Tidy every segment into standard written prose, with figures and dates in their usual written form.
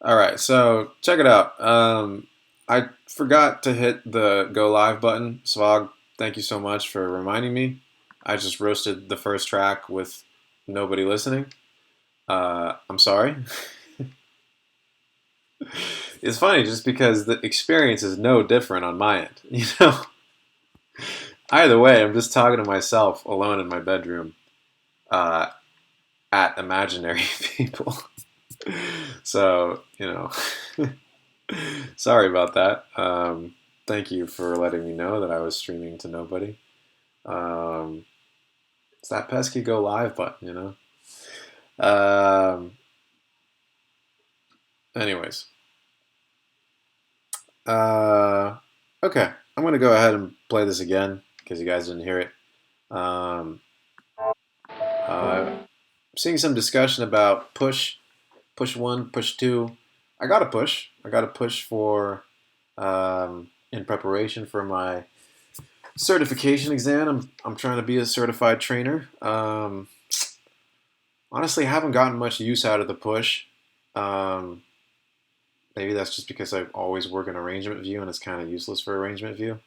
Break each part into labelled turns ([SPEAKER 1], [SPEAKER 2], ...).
[SPEAKER 1] All right, so check it out. I forgot to hit the go live button. Svog, thank you so much for reminding me. I just roasted the first track with nobody listening. I'm sorry. It's funny just because the experience is no different on my end. Either way, I'm just talking to myself alone in my bedroom uh, at imaginary people. So, sorry about that. Thank you for letting me know that I was streaming to nobody. Um, it's that pesky go live button. Um, anyways, uh, okay, I'm gonna go ahead and play this again because you guys didn't hear it. Um, I'm seeing some discussion about push one, push two. I got a push. I got a push for in preparation for my certification exam. I'm trying to be a certified trainer. Honestly, I haven't gotten much use out of the push. Um, Maybe that's just because I always work in arrangement view and it's kind of useless for arrangement view.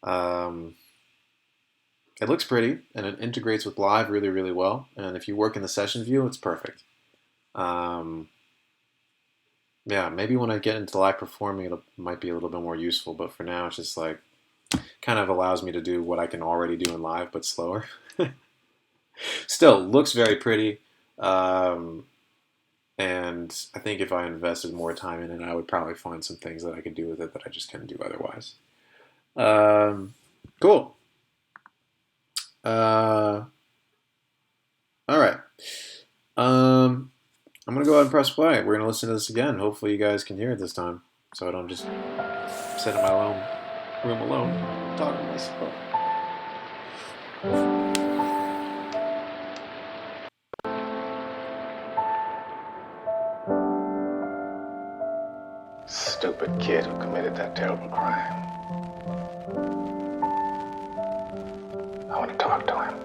[SPEAKER 1] Um, it looks pretty and it integrates with live really, really well. And if you work in the session view, it's perfect. Um, yeah, maybe when I get into live performing, it might be a little bit more useful. But for now, it's just like kind of allows me to do what I can already do in live, but slower. Still, looks very pretty. Um, and I think if I invested more time in it, I would probably find some things that I could do with it that I just can't do otherwise. Um, cool. Uh, all right. I'm gonna go ahead and press play. We're gonna listen to this again. Hopefully, you guys can hear it this time, so I don't just sit in my own room alone talking to myself.
[SPEAKER 2] Stupid kid who committed that terrible crime. I want to talk to him.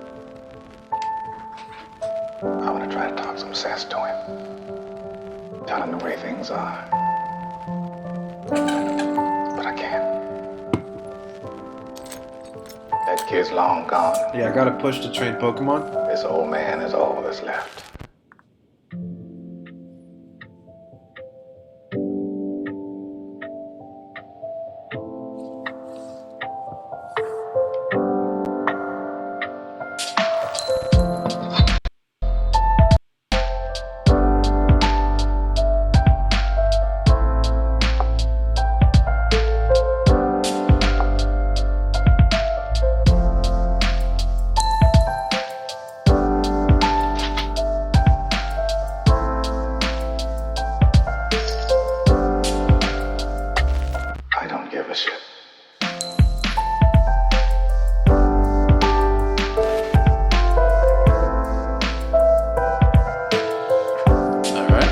[SPEAKER 2] I want to try to talk some sense to him. Tell him the way things are. But I can't. That kid's long gone.
[SPEAKER 1] Yeah, I gotta push to train Pokemon.
[SPEAKER 2] This old man is all that's left. I don't give a shit.
[SPEAKER 1] All right.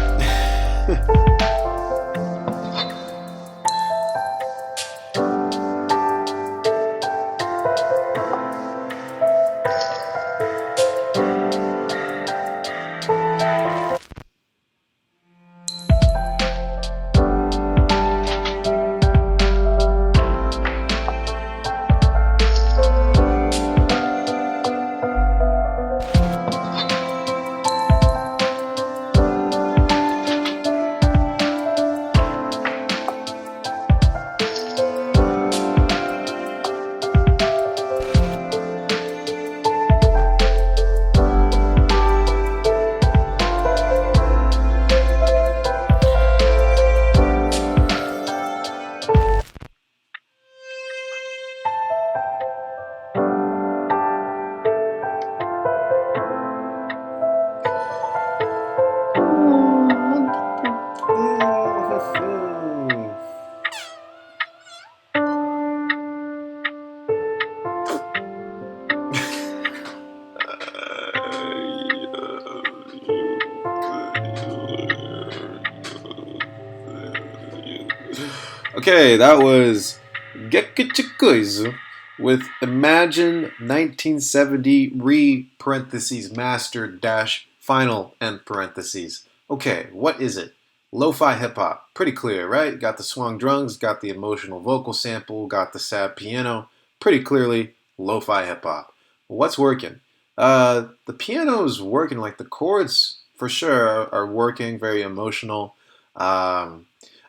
[SPEAKER 1] Okay, that was Gekkichikuizu with Imagine 1970 re parentheses master dash final end parentheses. Okay, what is it? Lo-fi hip-hop, pretty clear, right? Got the swung drums, got the emotional vocal sample, got the sad piano. Pretty clearly, lo-fi hip-hop. What's working? The piano's working, like the chords for sure are working, very emotional. I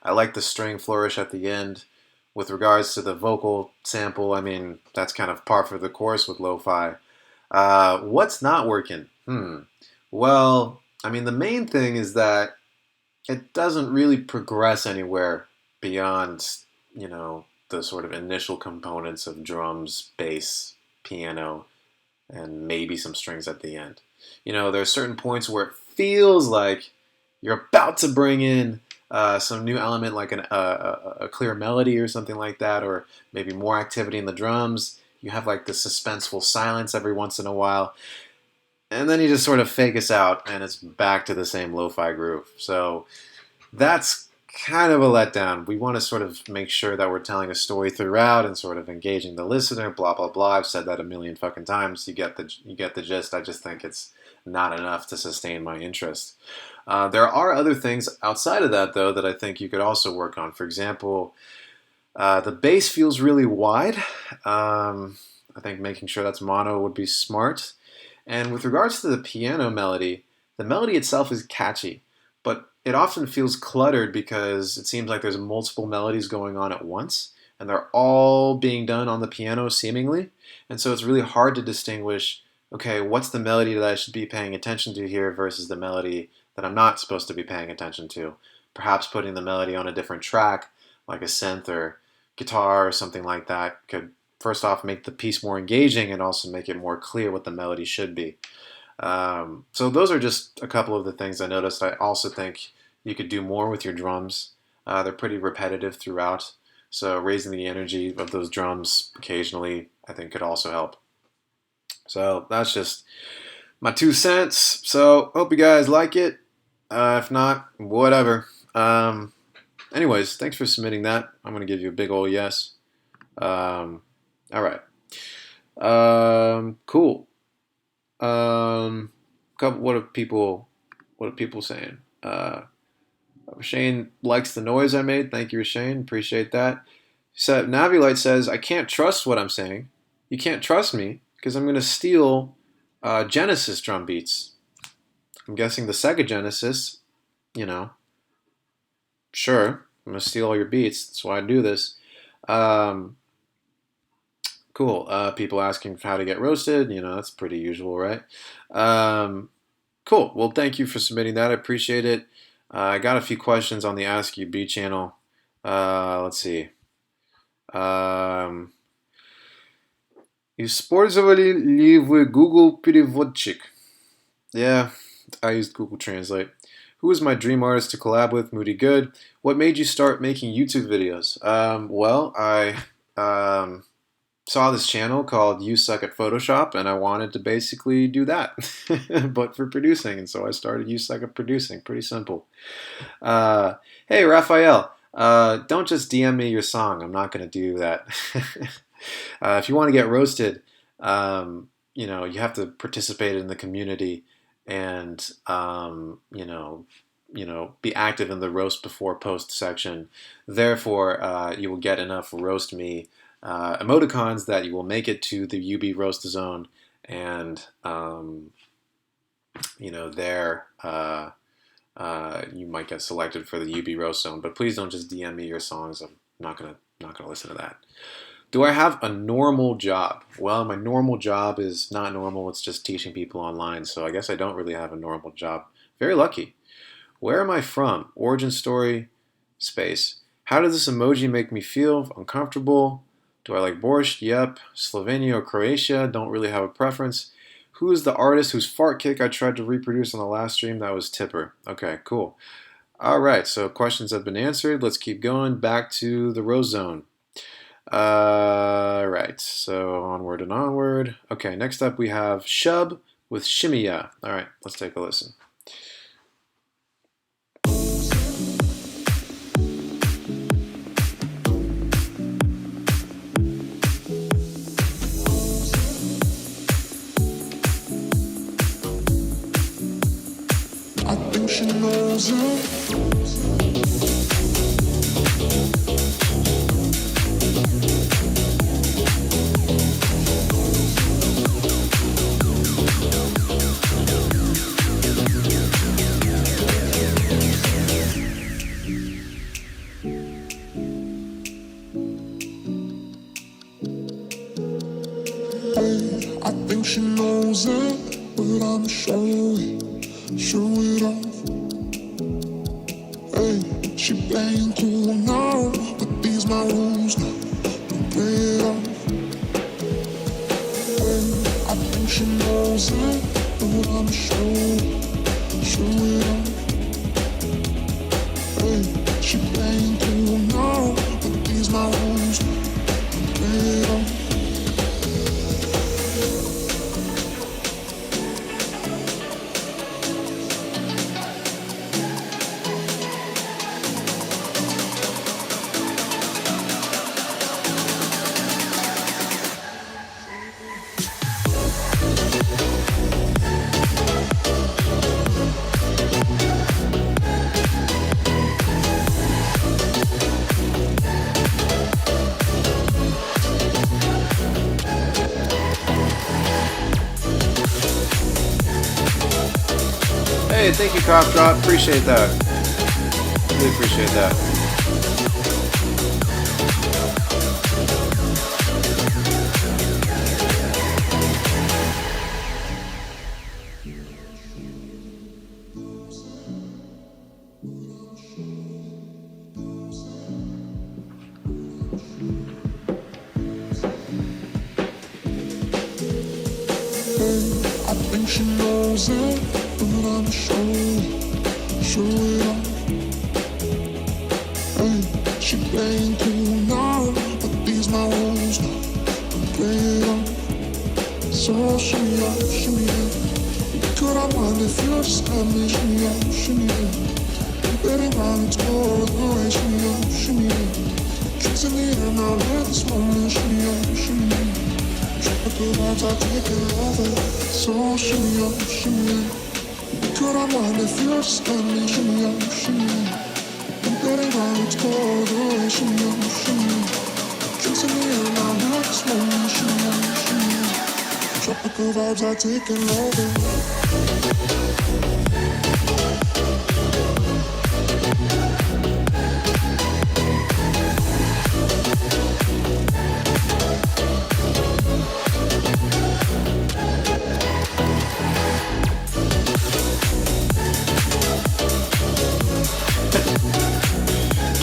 [SPEAKER 1] like the string flourish at the end. With regards to the vocal sample, I mean, that's kind of par for the course with lo-fi. What's not working? Well, I mean, the main thing is that it doesn't really progress anywhere beyond, the sort of initial components of drums, bass, piano, and maybe some strings at the end. There are certain points where it feels like you're about to bring in some new element, like a clear melody or something like that, or maybe more activity in the drums. You have like the suspenseful silence every once in a while, and then you just sort of fake us out, and it's back to the same lo-fi groove. So that's kind of a letdown. We want to sort of make sure that we're telling a story throughout and sort of engaging the listener. Blah blah blah. I've said that a million fucking times. You get the gist. I just think it's not enough to sustain my interest. There are other things outside of that, though, that I think you could also work on. For example, the bass feels really wide. I think making sure that's mono would be smart. And with regards to the piano melody, the melody itself is catchy, but it often feels cluttered because it seems like there's multiple melodies going on at once, and they're all being done on the piano seemingly. And so it's really hard to distinguish, okay, what's the melody that I should be paying attention to here versus the melody that I'm not supposed to be paying attention to. Perhaps putting the melody on a different track, like a synth or guitar or something like that, could first off make the piece more engaging and also make it more clear what the melody should be. So those are just a couple of the things I noticed. I also think you could do more with your drums. They're pretty repetitive throughout, so raising the energy of those drums occasionally, I think, could also help. So that's just my 2 cents. So hope you guys like it. If not, whatever. Anyways, thanks for submitting that. I'm gonna give you a big old yes. All right. Cool. What are people saying? Shane likes the noise I made. Thank you, Shane. Appreciate that. Navilight says, I can't trust what I'm saying. You can't trust me because I'm going to steal Genesis drum beats. I'm guessing the Sega Genesis, sure, I'm going to steal all your beats. That's why I do this. Cool. People asking how to get roasted. That's pretty usual, right? Cool. Well, thank you for submitting that. I appreciate it. I got a few questions on the Ask You B channel. Let's see. Использовали ли вы Google переводчик? Yeah, I used Google Translate. Who is my dream artist to collab with? Moody Good. What made you start making YouTube videos? Well, I saw this channel called You Suck at Photoshop, and I wanted to basically do that, but for producing. And so I started You Suck at Producing. Pretty simple. Hey, Raphael, don't just DM me your song. I'm not going to do that. If you want to get roasted, you have to participate in the community and, be active in the roast before post section. Therefore, you will get enough roast me emoticons that you will make it to the UB roast zone, and there you might get selected for the UB roast zone. But please don't just DM me your songs. I'm not gonna listen to that. Do I have a normal job? Well, my normal job is not normal. It's just teaching people online. So I guess I don't really have a normal job. Very lucky. Where am I from? Origin story, space. How does this emoji make me feel? Uncomfortable? Do I like borscht? Yep. Slovenia or Croatia? Don't really have a preference. Who is the artist whose fart kick I tried to reproduce on the last stream? That was Tipper. Okay, cool. All right, so questions have been answered. Let's keep going. Back to the roast zone. Right, so onward and onward. Okay, next up we have Shub with Shimiya. All right, let's take a listen.
[SPEAKER 3] she knows it. I think she knows it, but I'ma show it off. Hey, she playing cool now, but these my rules now. Don't play it off. Hey, I think she knows it, but I'ma show it off. Hey, she playing cool now, but these my rules now. Don't play it off.
[SPEAKER 1] Hey, thank you, Cough Drop. Appreciate that. Really appreciate that.
[SPEAKER 3] I think she knows it, but I'ma show it off. Hey, she playing cool now, but these my rules now. Don't play it off. So shimmy up, shimmy up. Could I mind if you just let me shimmy up, shimmy up? Betting on explore the way, shimmy up, shimmy up. Kicks in the air now, let this moment, shimmy up, shimmy up. Tropical vibes are taking over. So shimmy up, shimmy up. Could I mind if you just let me shimmy up, shimmy up? I'm getting right to the way, shimmy up, shimmy up. Kicks in the air now, let this moment, shimmy up, shimmy up. Tropical vibes are taking over.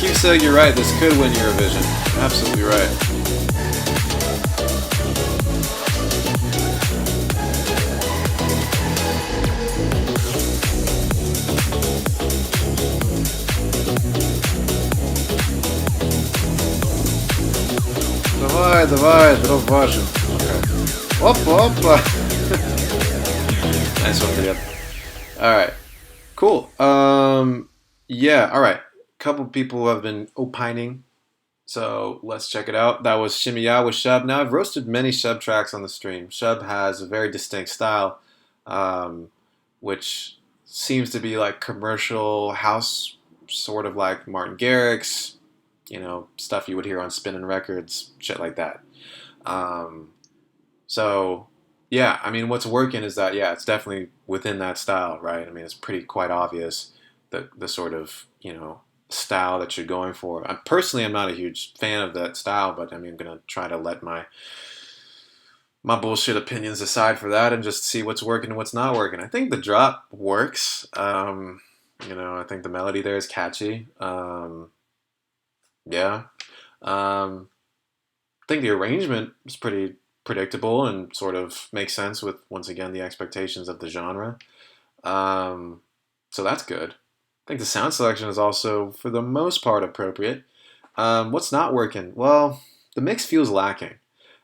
[SPEAKER 1] Keep saying you're right. This could win Eurovision. Absolutely right. Давай, дров важен. Опа. Nice one, Brian. Alright. Cool. Yeah, alright. Couple people have been opining, so let's check it out. That was Shimmy Ya with Shub. Now, I've roasted many Shub tracks on the stream. Shub has a very distinct style, which seems to be like commercial house, sort of like Martin Garrix, stuff you would hear on spinning records, shit like that. So, yeah, I mean, what's working is that, yeah, it's definitely within that style, right? I mean, it's quite obvious the sort of, style that you're going for. I'm not a huge fan of that style, but I mean, I'm gonna try to let my bullshit opinions aside for that and just see what's working and what's not working. I think the drop works. I think the melody there is catchy. Yeah. I think the arrangement is pretty predictable and sort of makes sense with, once again, the expectations of the genre. So that's good. I think the sound selection is also, for the most part, appropriate. What's not working? Well, the mix feels lacking.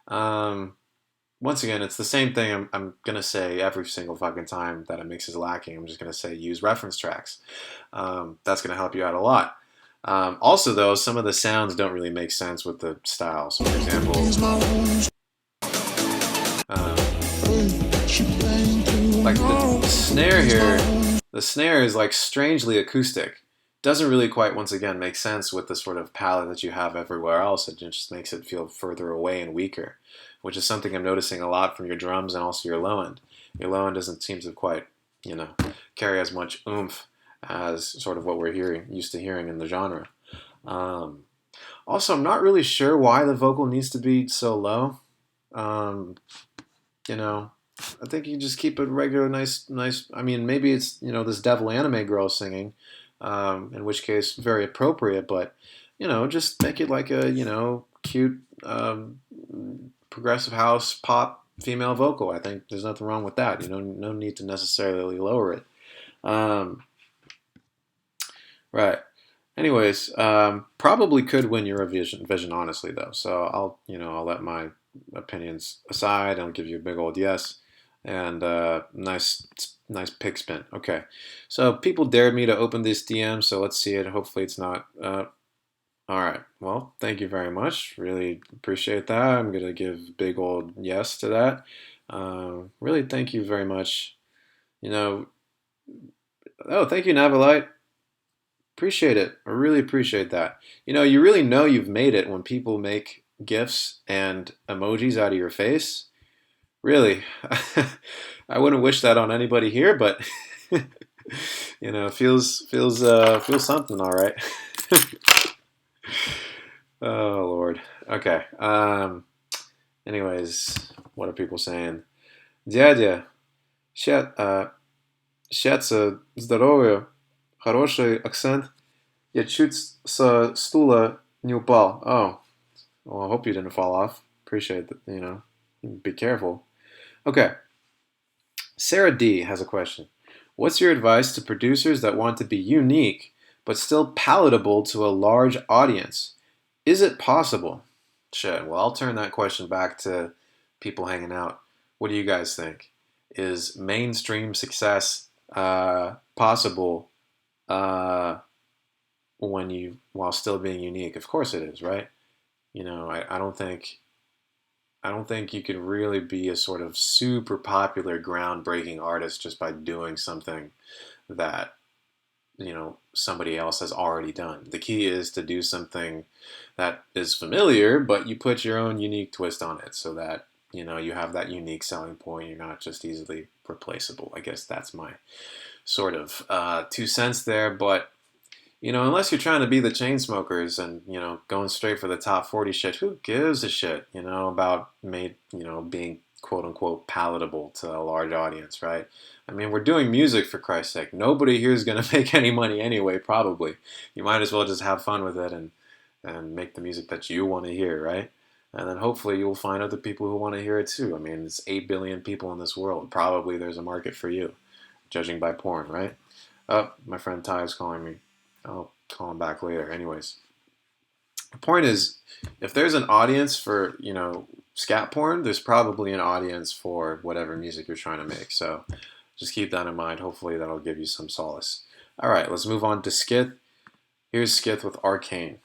[SPEAKER 1] Once again, it's the same thing I'm going to say every single fucking time that a mix is lacking. I'm just going to say use reference tracks. That's going to help you out a lot. Also, though, some of the sounds don't really make sense with the style. So, for example, like the snare here the snare is like strangely acoustic. Doesn't really quite, once again, make sense with the sort of palette that you have everywhere else. It just makes it feel further away and weaker, which is something I'm noticing a lot from your drums and also your low end. Your low end doesn't seem to quite, carry as much oomph as sort of what we're used to hearing in the genre. Um, Also, I'm not really sure why the vocal needs to be so low. Um, you know, I think you just keep it regular, nice. I mean, maybe it's this devil anime girl singing, in which case very appropriate. But just make it like a cute progressive house pop female vocal. I think there's nothing wrong with that. No need to necessarily lower it. Um, right. Anyways, probably could win Eurovision, honestly, though. So I'll let my opinions aside. I'll give you a big old yes, and nice pig spin. Okay, so people dared me to open this DM, so let's see it. Hopefully, it's not. All right. Well, thank you very much. Really appreciate that. I'm gonna give big old yes to that. Really, thank you very much. You know. Oh, thank you, Navalite. Appreciate it. I really appreciate that. You really know you've made it when people make GIFs and emojis out of your face. Really. I wouldn't wish that on anybody here, but feels something, all right. Oh Lord. Okay. Anyways, what are people saying? Дядя, счастья, здоровья. Хороший акцент. Я чуть со стула не упал. Oh, well, I hope you didn't fall off. Appreciate that, be careful. Okay. Sarah D has a question. What's your advice to producers that want to be unique but still palatable to a large audience? Is it possible? Shit, well, I'll turn that question back to people hanging out. What do you guys think? Is mainstream success possible while still being unique? Of course it is, right? I don't think you could really be a sort of super popular, groundbreaking artist just by doing something that somebody else has already done. The key is to do something that is familiar, but you put your own unique twist on it, so that you have that unique selling point. You're not just easily replaceable. I guess that's my sort of 2 cents there. But unless you're trying to be the Chainsmokers and going straight for the top 40 shit, who gives a shit about being quote unquote palatable to a large audience, right? I mean, we're doing music, for Christ's sake. Nobody here is going to make any money anyway, probably. You might as well just have fun with it and make the music that you want to hear, right? And then hopefully you'll find other people who want to hear it too. I mean, it's 8 billion people in this world. Probably there's a market for you, judging by porn, right? Oh, my friend Ty is calling me. I'll call him back later. Anyways, the point is, if there's an audience for, scat porn, there's probably an audience for whatever music you're trying to make. So just keep that in mind. Hopefully that'll give you some solace. All right, let's move on to Skith. Here's Skith with Arcane.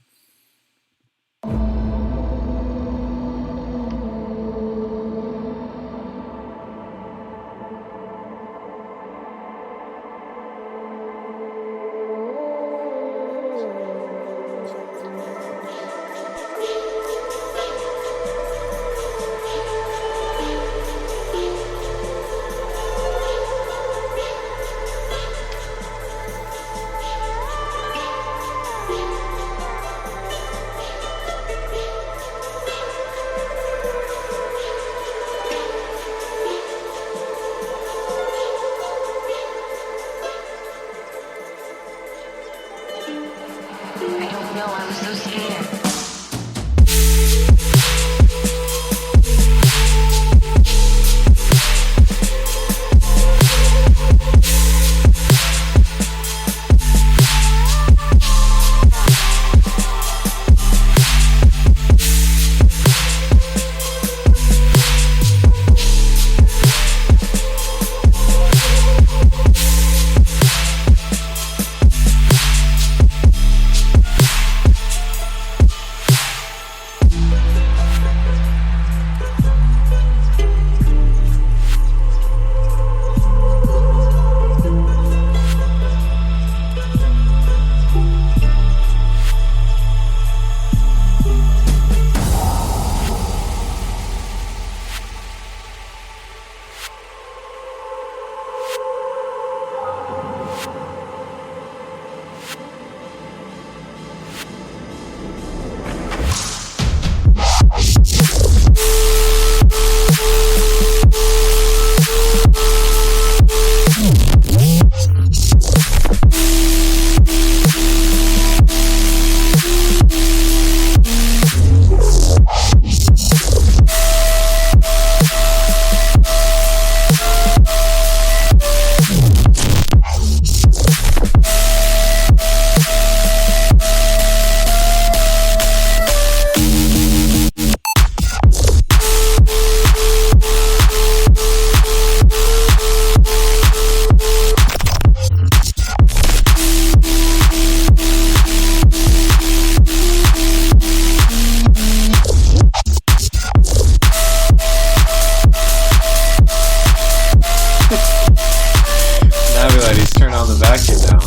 [SPEAKER 1] that kid down.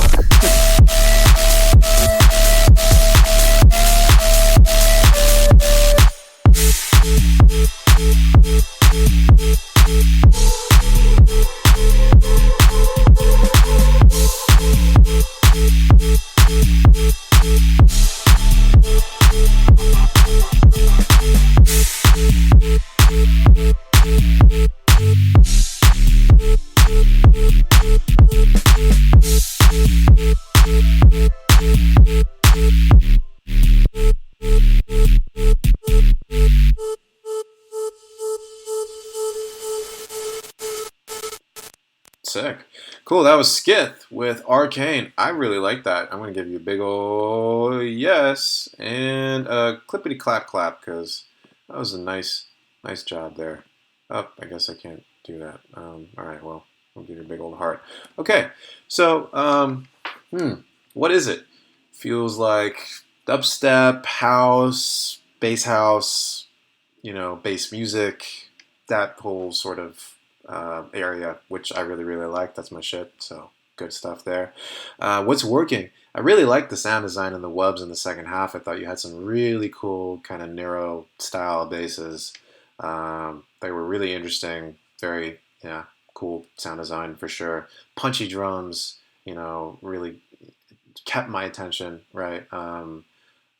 [SPEAKER 1] Sick. Cool, that was Skith with Arcane. I really like that. I'm going to give you a big ol' yes and a clippity clap clap because that was a nice job there. Oh, I guess I can't do that. All right, well, I'll give you a big old heart. Okay, so, what is it? Feels like dubstep, house, bass house, bass music, that whole sort of area, which I really, really like. That's my shit, so good stuff there. What's working? I really liked the sound design and the wubs in the second half. I thought you had some really cool kind of narrow style basses. They were really interesting, very, cool sound design for sure. Punchy drums, really kept my attention, right?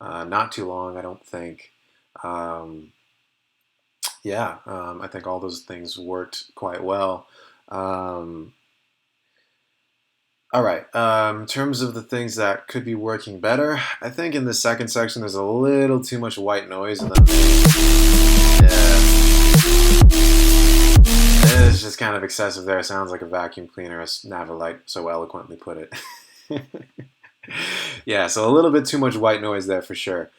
[SPEAKER 1] Not too long, I don't think. I think all those things worked quite well. All right. In terms of the things that could be working better, I think in the second section there's a little too much white noise in the it's just kind of excessive there. It sounds like a vacuum cleaner, as Navalite so eloquently put it. Yeah, so a little bit too much white noise there for sure.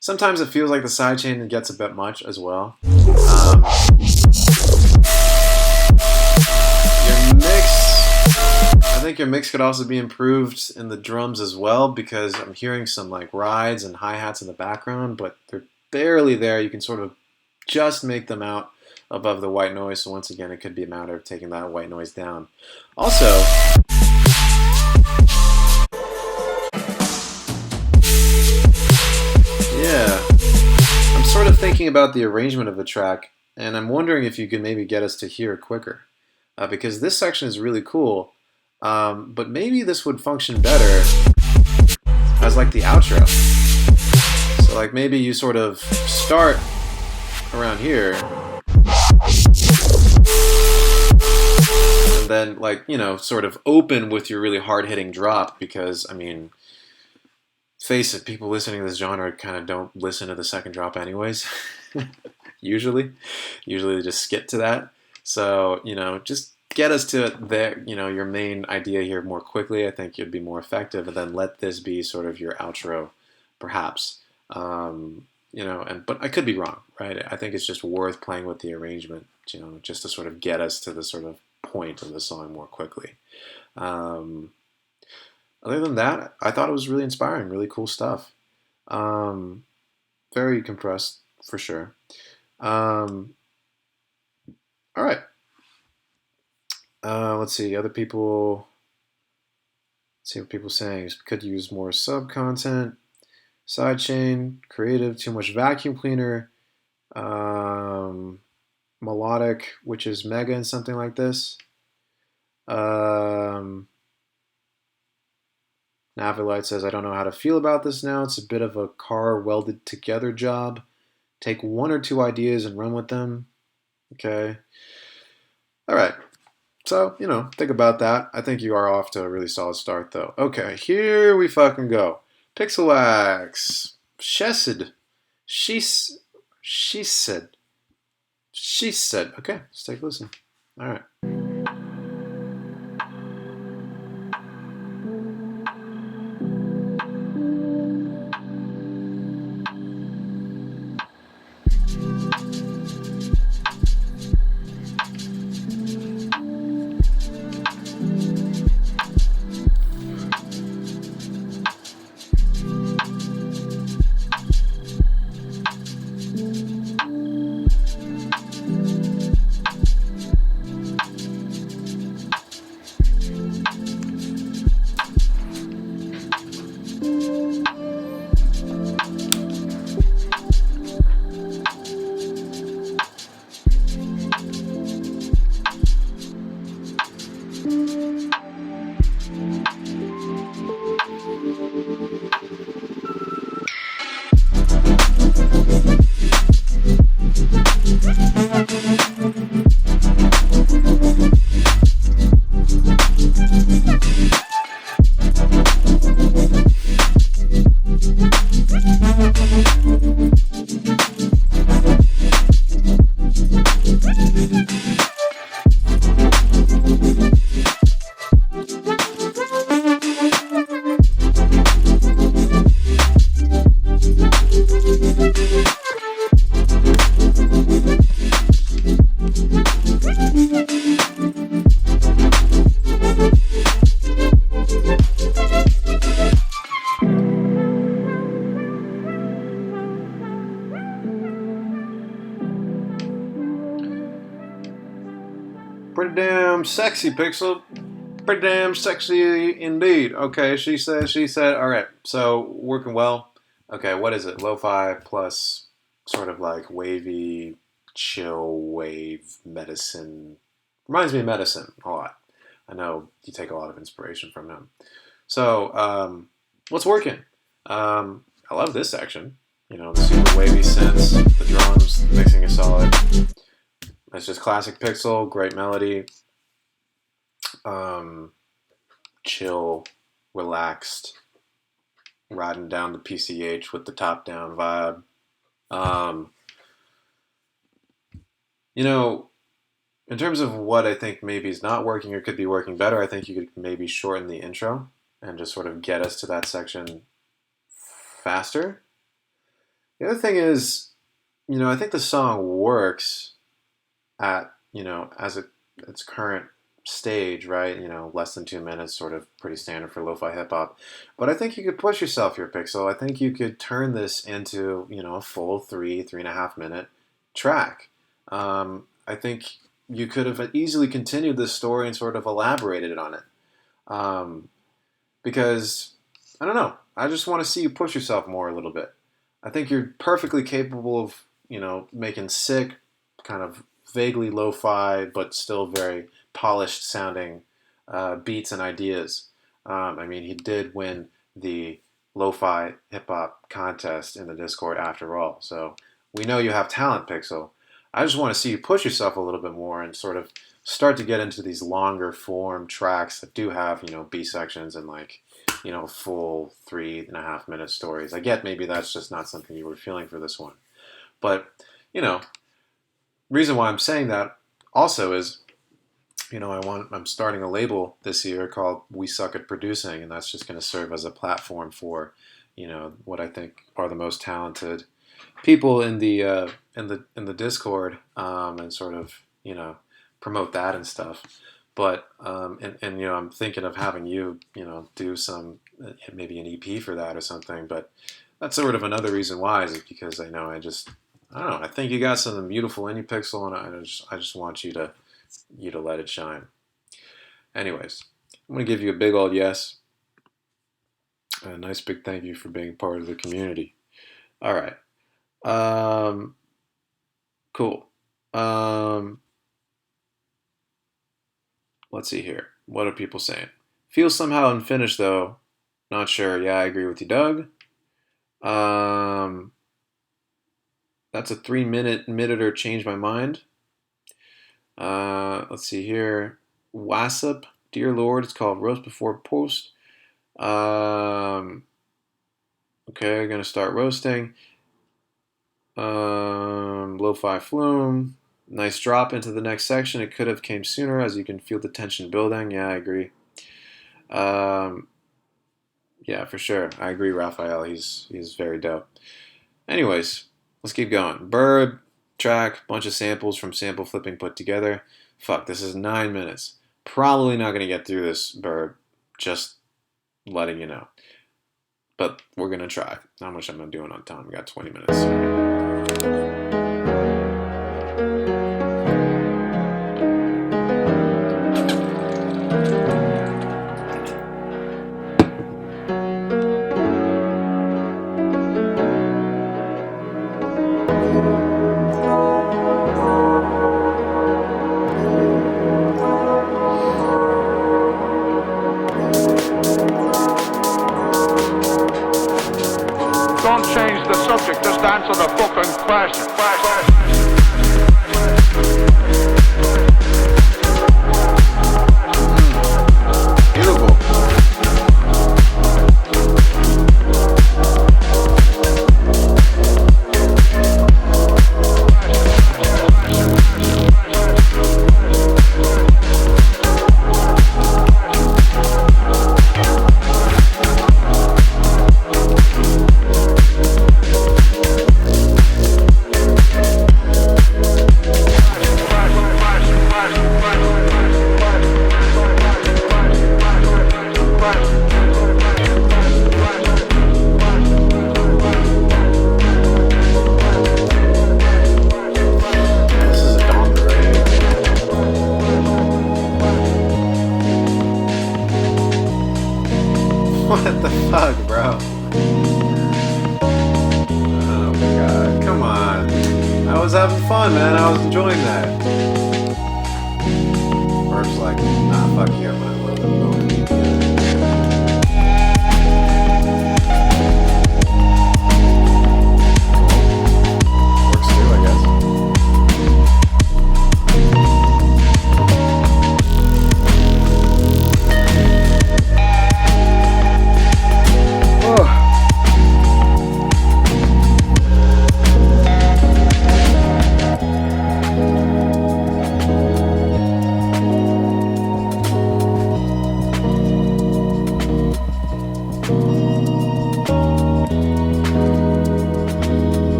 [SPEAKER 1] Sometimes it feels like the sidechain gets a bit much as well. Your mix, I think your mix could also be improved in the drums as well because I'm hearing some like rides and hi-hats in the background, but they're barely there. You can sort of just make them out above the white noise. So once again, it could be a matter of taking that white noise down. Also, I'm sort of thinking about the arrangement of the track, and I'm wondering if you could maybe get us to hear quicker. Because this section is really cool, but maybe this would function better as like the outro. So like maybe you sort of start around here, and then like, sort of open with your really hard-hitting drop because, I mean, face it, people listening to this genre kind of don't listen to the second drop anyways. Usually they just skip to that. So, just get us to there, your main idea here more quickly. I think you'd be more effective, and then let this be sort of your outro, perhaps. But I could be wrong, right? I think it's just worth playing with the arrangement, just to sort of get us to the sort of point of the song more quickly. Other than that, I thought it was really inspiring, really cool stuff. Very compressed, for sure. All right. Let's see. Other people. Let's see what people are saying. Could use more sub content. Sidechain, creative, too much vacuum cleaner. Melodic, which is mega and something like this. Navilite says, I don't know how to feel about this now. It's a bit of a car welded together job. Take one or two ideas and run with them. Okay. All right. So, think about that. I think you are off to a really solid start, though. Okay, here we fucking go. Pixelax. Shesed. She said. Okay, let's take a listen. All right. Pretty damn sexy, Pixel. Pretty damn sexy indeed. Okay, she said. All right, so working well. Okay, what is it? Lo-fi plus sort of like wavy, chill wave medicine. Reminds me of medicine a lot. I know you take a lot of inspiration from him. So, what's working? I love this section. You know, the super wavy synths, the drums, the mixing is solid. It's just classic Pixel, great melody, chill, relaxed, riding down the PCH with the top-down vibe. You know, in terms of what I think maybe is not working or could be working better, I think you could maybe shorten the intro and just sort of get us to that section faster. The other thing is, you know, I think the song works at, you know, as its current stage, right? You know, less than 2 minutes, sort of pretty standard for lo-fi hip-hop. But I think you could push yourself here, Pixel. I think you could turn this into, you know, a full 3.5 minute track. I think you could have easily continued this story and sort of elaborated on it. Because, I don't know, I just want to see you push yourself more a little bit. I think you're perfectly capable of, you know, making sick, kind of vaguely lo-fi, but still very polished sounding beats and ideas. I mean, he did win the lo-fi hip-hop contest in the Discord after all. So we know you have talent, Pixel. I just want to see you push yourself a little bit more and sort of start to get into these longer form tracks that do have, you know, B sections and like, you know, full 3.5 minute stories. I get maybe that's just not something you were feeling for this one. But, you know, reason why I'm saying that also is, you know, I'm starting a label this year called We Suck at Producing, and that's just going to serve as a platform for, you know, what I think are the most talented people in the Discord, and sort of, you know, promote that and stuff. But and you know, I'm thinking of having you, you know, do some maybe an EP for that or something. But that's sort of another reason why, is because I know I don't know. I think you got some beautiful indie Pixel, and I just want you to let it shine. Anyways, I'm gonna give you a big old yes. A nice big thank you for being part of the community. All right. Cool. Let's see here. What are people saying? Feels somehow unfinished though. Not sure. Yeah, I agree with you, Doug. That's a 3 minute or change my mind. Let's see here. WhatsApp, dear Lord, it's called Roast Before Post. Okay, I'm gonna start roasting. Lo-fi flume. Nice drop into the next section. It could have came sooner, as you can feel the tension building. Yeah, I agree. Yeah, for sure. I agree, Raphael. He's very dope. Anyways, let's keep going. Burb track, bunch of samples from sample flipping put together. Fuck, this is 9 minutes. Probably not gonna get through this, Burb. Just letting you know. But we're gonna try. How much am I doing on time? We got 20 minutes.
[SPEAKER 4] Don't change the subject, just answer the fucking question.
[SPEAKER 1] Beautiful. Murph's like, nah, fuck you, I'm gonna go and beat you. Works too, I guess.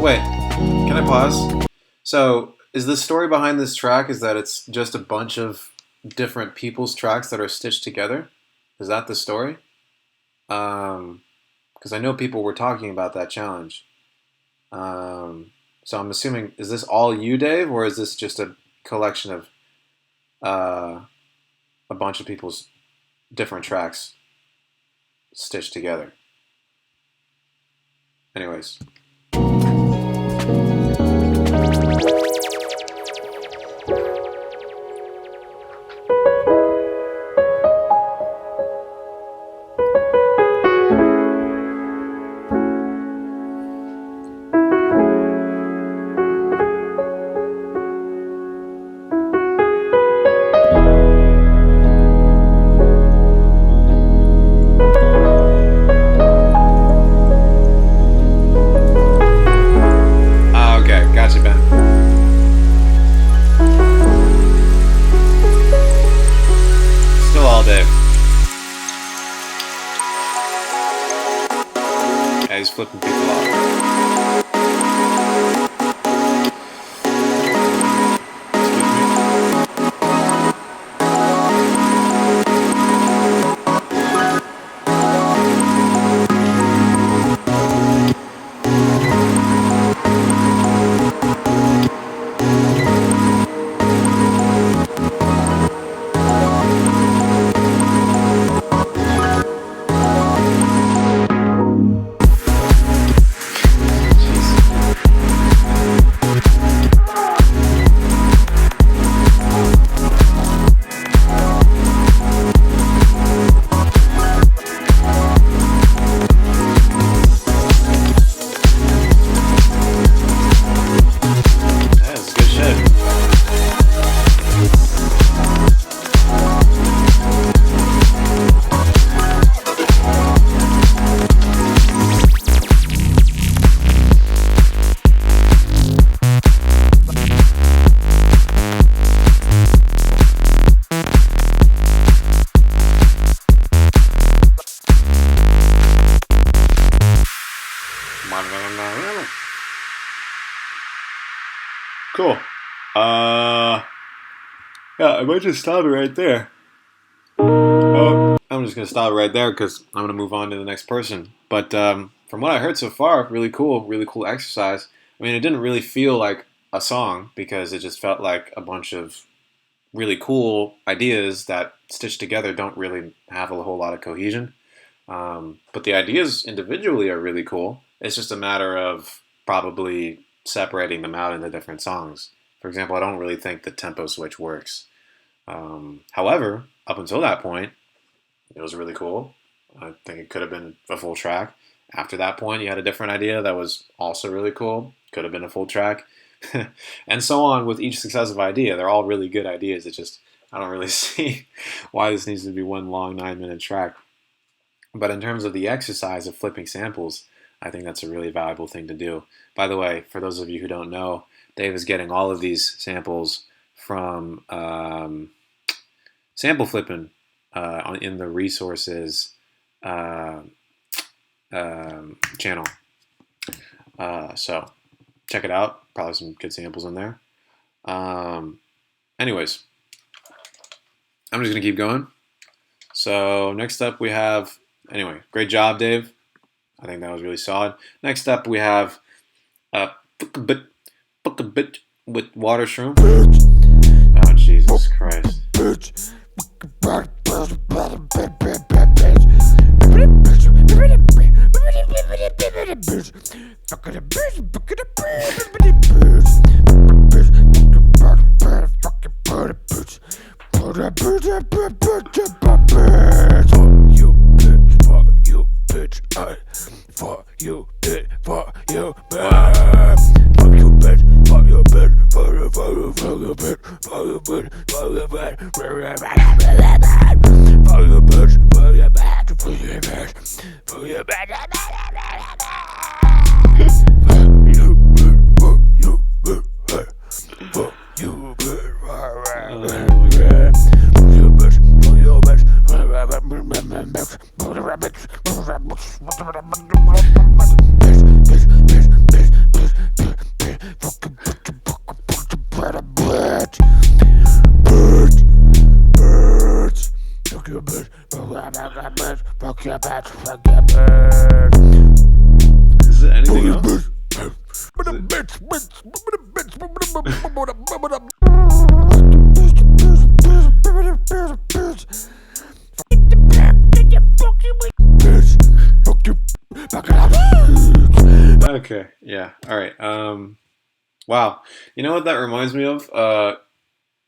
[SPEAKER 1] Wait, can I pause? So, is the story behind this track is that it's just a bunch of different people's tracks that are stitched together? Is that the story? Because I know people were talking about that challenge. So I'm assuming, is this all you, Dave, or is this just a collection of a bunch of people's different tracks stitched together? Anyways. Gotcha, Ben. Still all day. Yeah, he's flipping people off. Cool. Yeah, I might just stop it right there. Oh, I'm just gonna stop it right there because I'm gonna move on to the next person. But from what I heard so far, really cool exercise. I mean, it didn't really feel like a song because it just felt like a bunch of really cool ideas that stitched together don't really have a whole lot of cohesion. But the ideas individually are really cool. It's just a matter of probably separating them out into different songs. For example, I don't really think the tempo switch works. However, up until that point, it was really cool. I think it could have been a full track. After that point, you had a different idea that was also really cool. Could have been a full track. And so on with each successive idea. They're all really good ideas. It's just, I don't really see why this needs to be one long 9-minute track. But in terms of the exercise of flipping samples, I think that's a really valuable thing to do. By the way, for those of you who don't know, Dave is getting all of these samples from sample flipping in the resources channel. So check it out. Probably some good samples in there. Anyways, I'm just going to keep going. So next up we have, anyway, great job, Dave. I think that was really solid. Next up we have Book a bit with water shroom. Oh, Jesus Christ. Is it anything else? Okay, yeah, all right. Wow. You know what that reminds me of?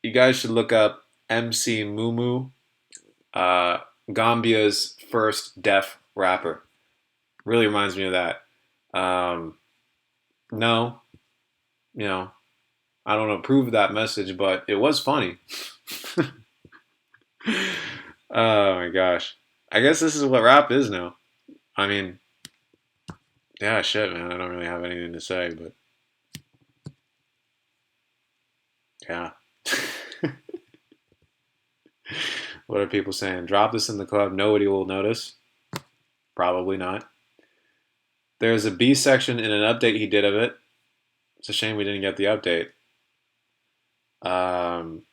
[SPEAKER 1] You guys should look up MC Mumu, uh, Gambia's first deaf rapper. Really reminds me of that. Um, no, you know, I don't approve of that message, but it was funny. Oh my gosh. I guess this is what rap is now. I mean, yeah, shit, man. I don't really have anything to say, but yeah. What are people saying? Drop this in the club. Nobody will notice. Probably not. There's a B section in an update he did of it. It's a shame we didn't get the update. Um,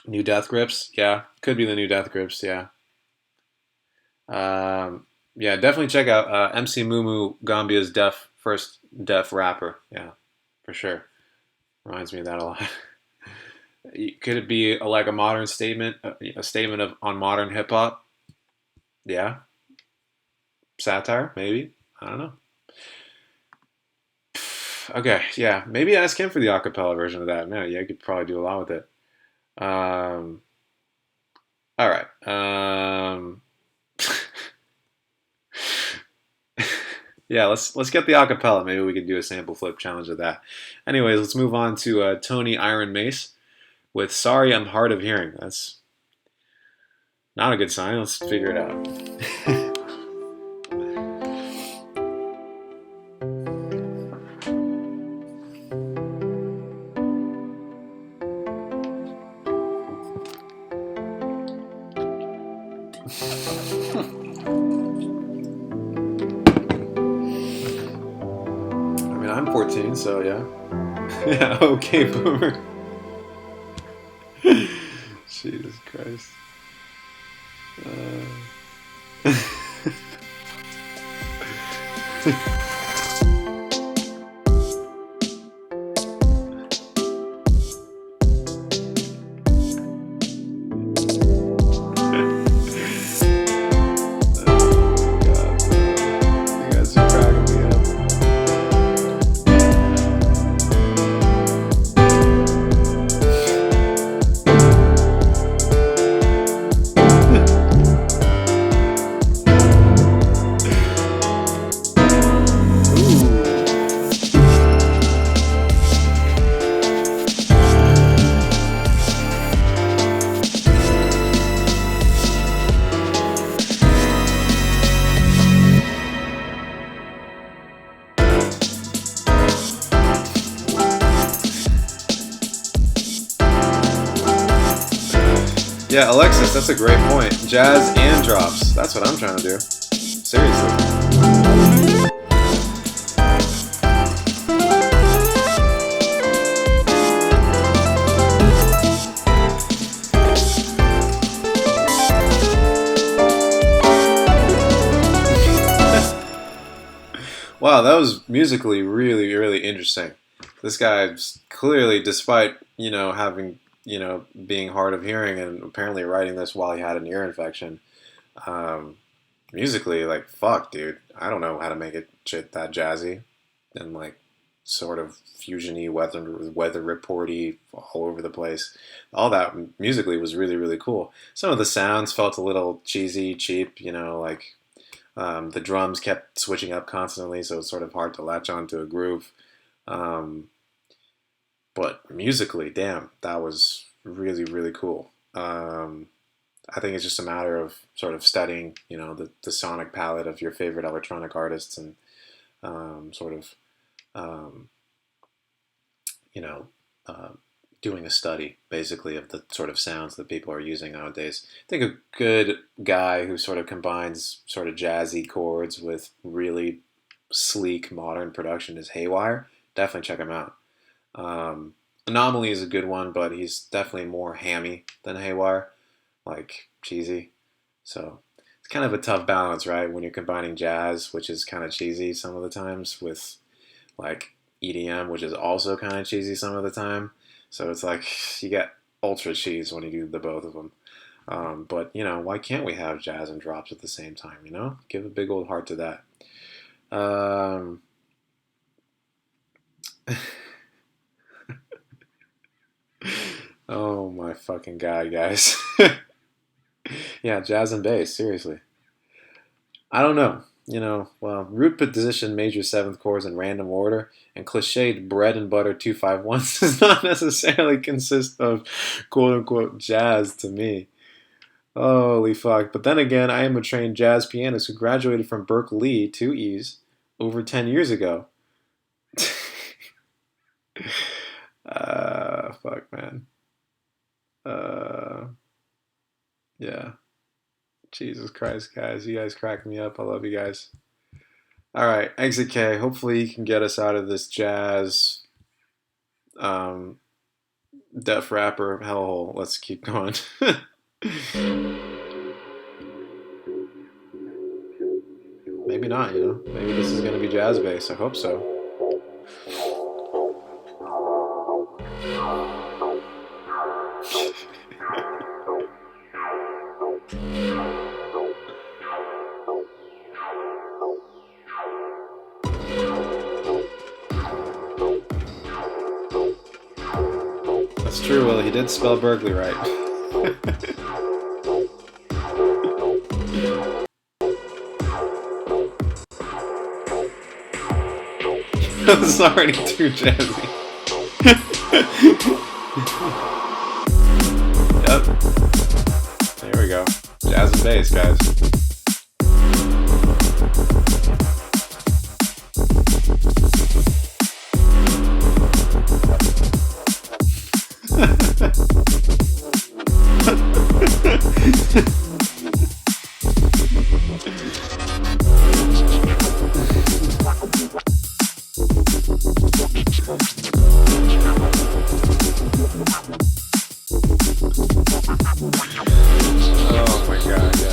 [SPEAKER 1] New Death Grips. Yeah, could be the new Death Grips. Yeah. Yeah, definitely check out MC Mumu, Gambia's first deaf rapper. Yeah, for sure. Reminds me of that a lot. Could it be like a modern statement, a statement of on modern hip hop? Yeah, satire, maybe. I don't know. Okay, yeah, maybe ask him for the acapella version of that. Man, yeah, I could probably do a lot with it. Um, all right. Yeah, let's get the acapella. Maybe we could do a sample flip challenge of that. Anyways, let's move on to Tony Iron Mace with "Sorry I'm Hard of Hearing." That's not a good sign. Let's figure it out. I mean, I'm 14, so yeah. Yeah, okay, boomer. Jesus Christ. Uh... Yeah, Alexis, that's a great point. Jazz and drops. That's what I'm trying to do. Seriously. Wow, that was musically really, really interesting. This guy's clearly, despite, having, being hard of hearing and apparently writing this while he had an ear infection, um, musically, like, fuck, dude. I don't know how to make it shit that jazzy and, like, sort of fusiony, weather reporty, all over the place. All that musically was really, really cool. Some of the sounds felt a little cheesy, cheap, like the drums kept switching up constantly, so it's sort of hard to latch on to a groove. But musically, damn, that was really, really cool. I think it's just a matter of sort of studying, the sonic palette of your favorite electronic artists and sort of, you know, doing a study basically of the sort of sounds that people are using nowadays. I think a good guy who sort of combines sort of jazzy chords with really sleek modern production is Haywire. Definitely check him out. Anomaly is a good one, but he's definitely more hammy than Haywire, like cheesy. So it's kind of a tough balance, right? When you're combining jazz, which is kind of cheesy some of the times, with like EDM, which is also kind of cheesy some of the time. So it's like you get ultra cheese when you do the both of them. But why can't we have jazz and drops at the same time? Give a big old heart to that. Oh my fucking god, guys. Yeah, jazz and bass, seriously. I don't know. Well, root position major seventh chords in random order and cliched bread and butter 2-5-1s does not necessarily consist of quote unquote jazz to me. Holy fuck. But then again, I am a trained jazz pianist who graduated from Berkeley 2Es over 10 years ago. Fuck, man. Yeah. Jesus Christ, guys. You guys crack me up. I love you guys. Alright, Exit K. Hopefully you can get us out of this jazz def rapper hellhole. Let's keep going. Maybe not, Maybe this is going to be jazz bass. I hope so. That's true, Will. He did spell Berkeley right. It's already too jazzy. Yep. There we go. Jazz and bass, guys. Oh my god, guys.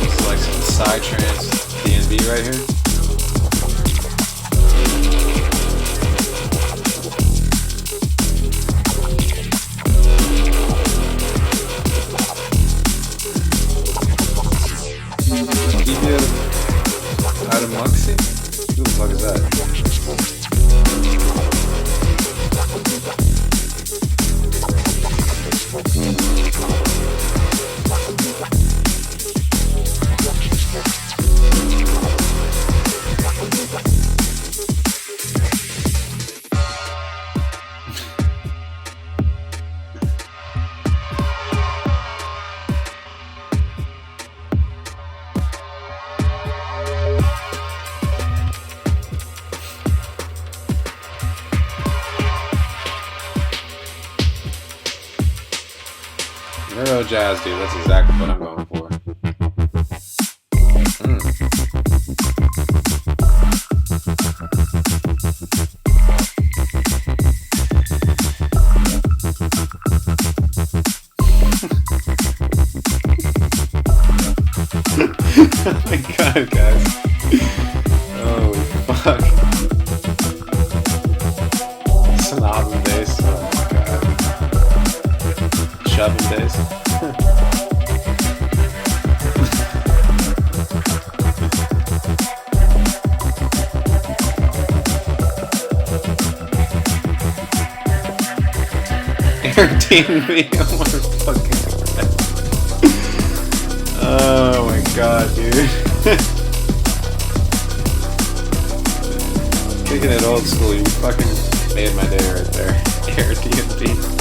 [SPEAKER 1] It's like some psytrance D&B right here. Out of Muxie? Who the fuck is that? Neuro jazz, dude. That's exactly what I'm going for. Oh my god, guys. Holy fuck. shoving days. Airbnb, oh my fucking god. Oh my god, dude. Kicking it old school, you fucking made my day right there. Airbnb.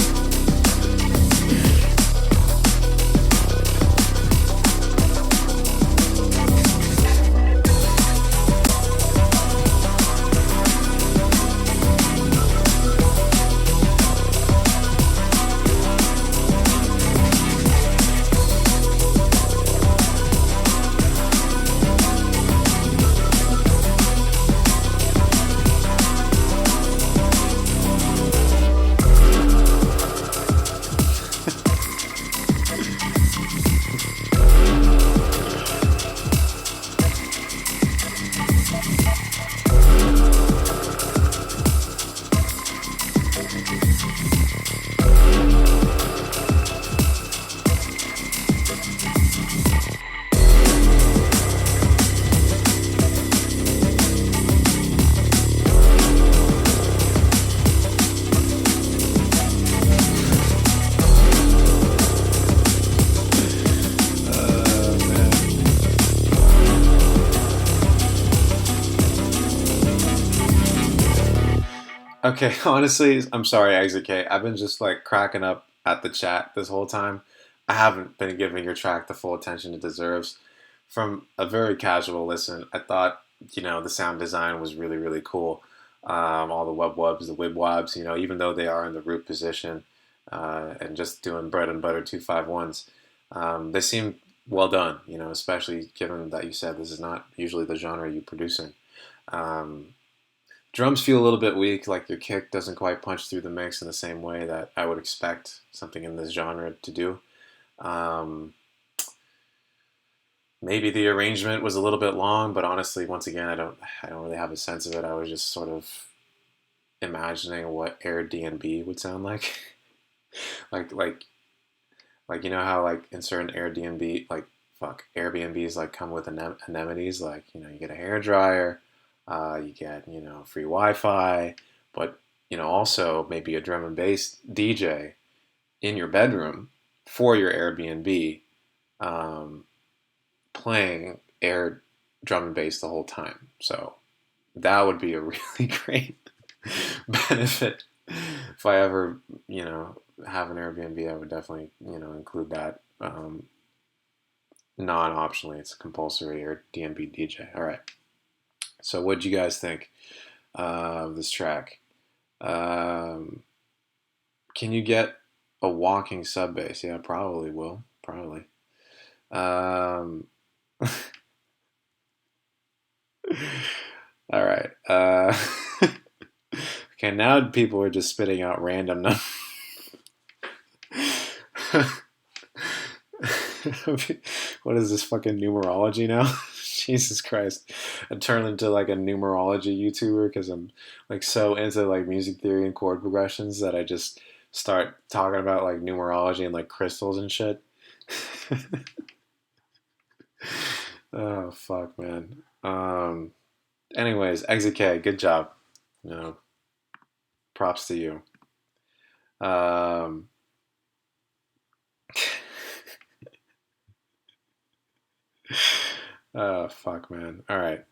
[SPEAKER 1] Okay, honestly, I'm sorry, Exit K. I've been just like cracking up at the chat this whole time. I haven't been giving your track the full attention it deserves. From a very casual listen, I thought, the sound design was really, really cool. All the wub-wubs, the wib-wobs, even though they are in the root position and just doing bread and butter 251s, they seem well done, especially given that you said this is not usually the genre you produce in. Drums feel a little bit weak, like your kick doesn't quite punch through the mix in the same way that I would expect something in this genre to do. Maybe the arrangement was a little bit long, but honestly, once again, I don't really have a sense of it. I was just sort of imagining what Airbnb would sound like. like you know how like in certain Airbnb Airbnbs like come with amenities, like you get a hair dryer. You get, free Wi-Fi, but, also maybe a drum and bass DJ in your bedroom for your Airbnb, playing air drum and bass the whole time. So that would be a really great benefit. If I ever, have an Airbnb, I would definitely, include that. Non-optionally, it's a compulsory Airbnb DJ. All right. So what did you guys think of this track? Can you get a walking sub bass? Yeah, probably will. Probably. All right. Okay, now people are just spitting out random numbers. What is this fucking numerology now? Jesus Christ. I turned into like a numerology YouTuber because I'm like so into like music theory and chord progressions that I just start talking about like numerology and like crystals and shit. Oh fuck, man. Anyways, Exit K, good job. Props to you. Oh fuck, man. All right.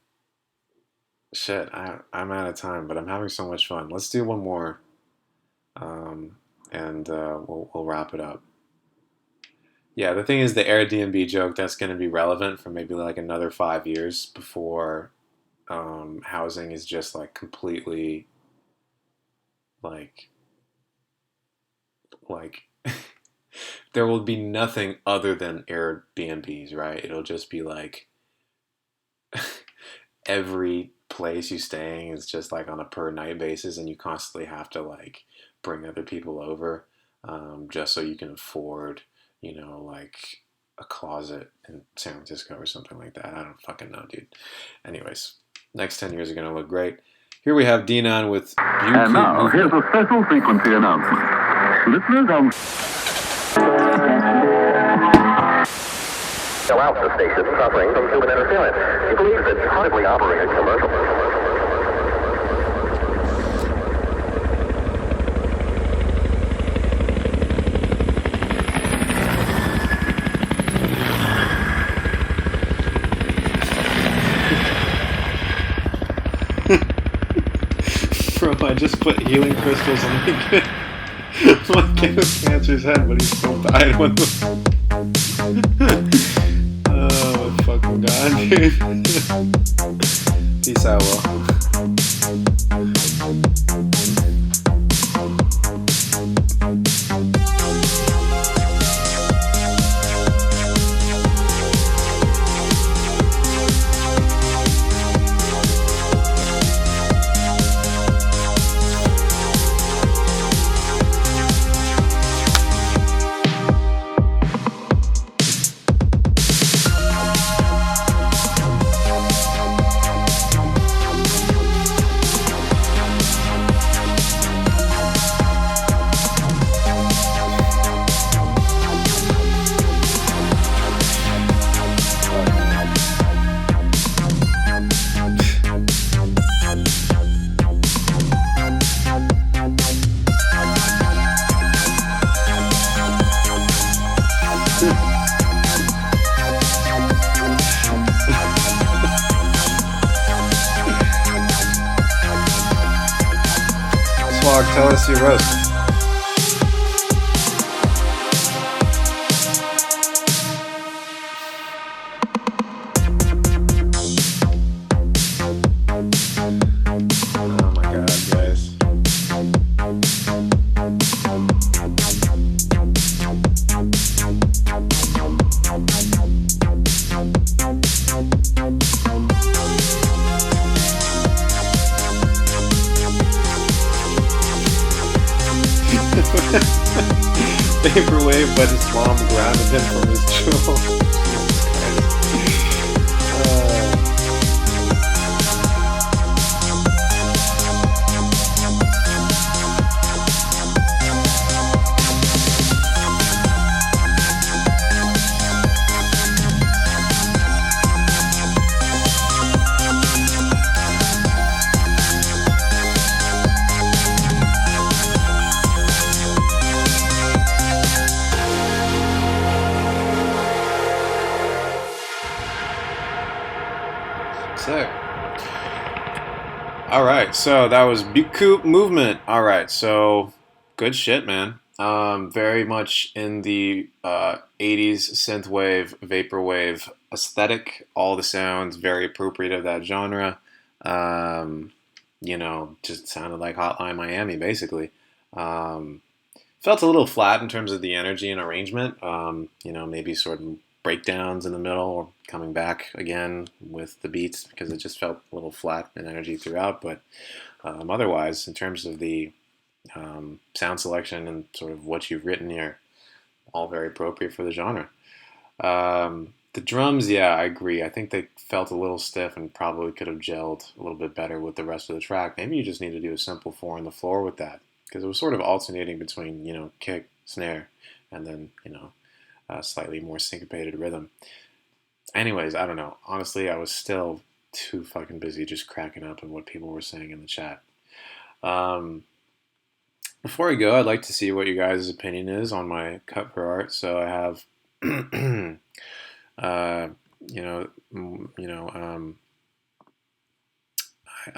[SPEAKER 1] Shit, I'm out of time, but I'm having so much fun. Let's do one more, and we'll wrap it up. Yeah, the thing is, the Airbnb joke that's going to be relevant for maybe like another 5 years before housing is just like completely like there will be nothing other than Airbnbs, right? It'll just be like every place you're staying is just like on a per night basis, and you constantly have to like bring other people over just so you can afford, like a closet in San Francisco or something like that. I don't fucking know, dude. Anyways, next 10 years are gonna look great. Here we have Dinan with
[SPEAKER 5] And now, here's a special frequency announcement. Listeners,
[SPEAKER 2] Sell out the station suffering from human interference. He believes it's hardly operated commercially.
[SPEAKER 1] Bro, I just put healing crystals on my kid with cancer's head, but he still died with them. Oh my fucking god, dude. Peace out, Swag, tell us your roast. Oh my god, guys. Vaporwave, but his mom grounded him from his jewel. Sick. All right, so that was Biku Movement. All right, so good shit, man. Very much in the 80s synthwave, vaporwave aesthetic. All the sounds very appropriate of that genre. Just sounded like Hotline Miami, basically. Felt a little flat in terms of the energy and arrangement. Maybe sort of breakdowns in the middle or coming back again with the beats because it just felt a little flat in energy throughout. But otherwise, in terms of the sound selection and sort of what you've written here, all very appropriate for the genre. The drums, yeah, I agree. I think they felt a little stiff and probably could have gelled a little bit better with the rest of the track. Maybe you just need to do a simple 4 on the floor with that because it was sort of alternating between, kick, snare, and then, slightly more syncopated rhythm. Anyways, I don't know. Honestly, I was still too fucking busy just cracking up at what people were saying in the chat. Before I go, I'd like to see what you guys' opinion is on my cover art. So I have,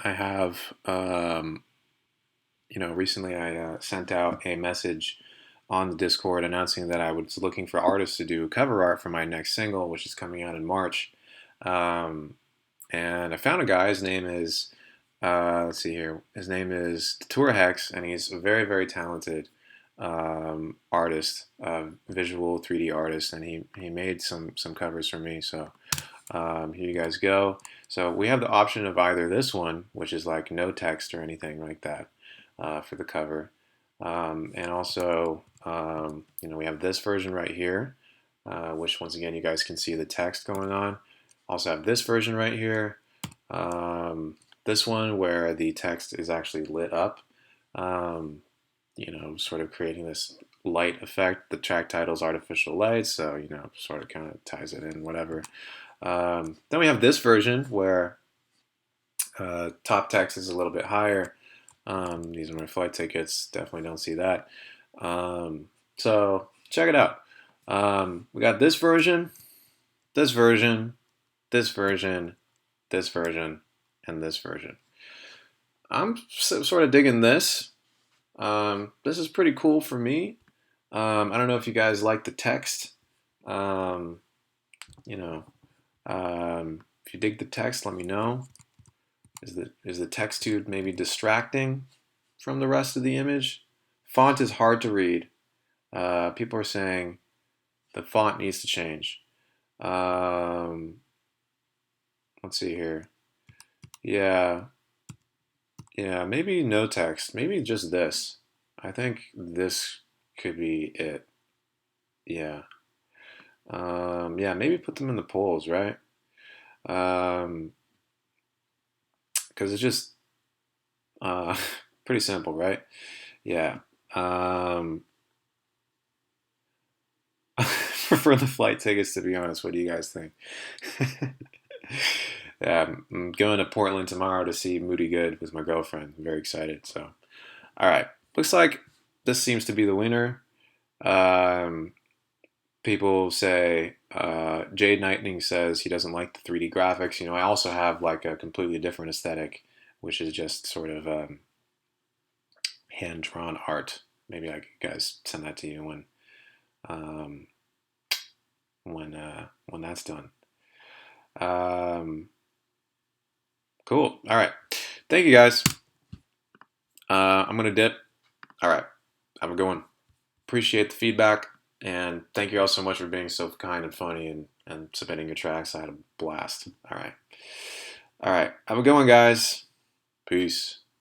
[SPEAKER 1] I have, recently I sent out a message on the Discord announcing that I was looking for artists to do cover art for my next single, which is coming out in March. And I found a guy. His name is, let's see here. His name is Tour Hex, and he's a very, very talented artist, visual 3D artist, and he made some covers for me. So here you guys go. So we have the option of either this one, which is like no text or anything like that for the cover. And also, we have this version right here, which once again, you guys can see the text going on. Also have this version right here. This one where the text is actually lit up, sort of creating this light effect. The track title is Artificial Light, so, you know, sort of kind of ties it in, whatever. Then we have this version where top text is a little bit higher. These are my flight tickets. Definitely don't see that. So check it out. We got this version, this version, this version, this version, and this version. I'm sort of digging this. This is pretty cool for me. I don't know if you guys like the text. You know, if you dig the text, let me know. Is the text tube maybe distracting from the rest of the image? Font is hard to read. People are saying the font needs to change. Let's see here. Yeah, maybe no text. Maybe just this. I think this could be it. Yeah. Yeah, maybe put them in the polls, right? Because it's just pretty simple, right? Yeah. Prefer the flight tickets, to be honest. What do you guys think? Yeah, I'm going to Portland tomorrow to see Moody Good with my girlfriend. I'm very excited. So, all right. Looks like this seems to be the winner. People say Jade Lightning says he doesn't like the 3D graphics. You know, I also have like a completely different aesthetic, which is just sort of hand-drawn art. Maybe I could guys send that to you when that's done. Cool. All right. Thank you guys. I'm gonna dip. All right. Have a good one. Appreciate the feedback, and thank you all so much for being so kind and funny and submitting your tracks. I had a blast. All right. All right. Have a good one, guys. Peace.